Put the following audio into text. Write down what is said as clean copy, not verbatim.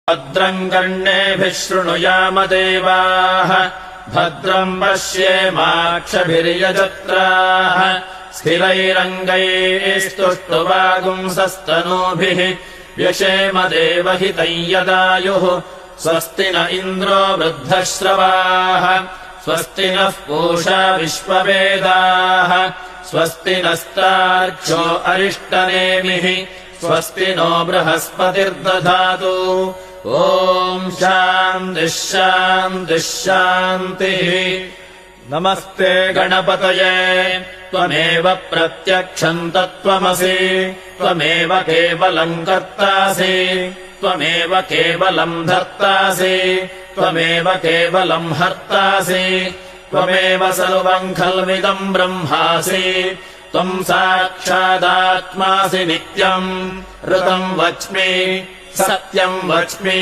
भद्रम् कर्णेभिः शृणुयाम देवाः भद्रम् पश्येमाक्षभिर्यजत्राः स्थिरैरङ्गैस्तुष्टुवागुंसस्तनूभिः व्यशेम देवहितम् यदायुः स्वस्ति न इन्द्रो वृद्धश्रवाः स्वस्ति नः पूषा विश्ववेदाः स्वस्ति नस्तार्क्ष्यो अरिष्टनेमिः स्वस्ति नो बृहस्पतिर्दधातु ॐ शान्तिः शान्तिः शान्तिः। नमस्ते गणपतये त्वमेव प्रत्यक्षम् तत्त्वमसि त्वमेव केवलम् कर्तासि त्वमेव केवलम् धर्तासि त्वमेव केवलम् हर्तासि त्वमेव सर्वम् खल्विदम् ब्रह्मासि त्वम् साक्षादात्मासि नित्यम् ऋतम् वच्मि सत्यम् वच्मि।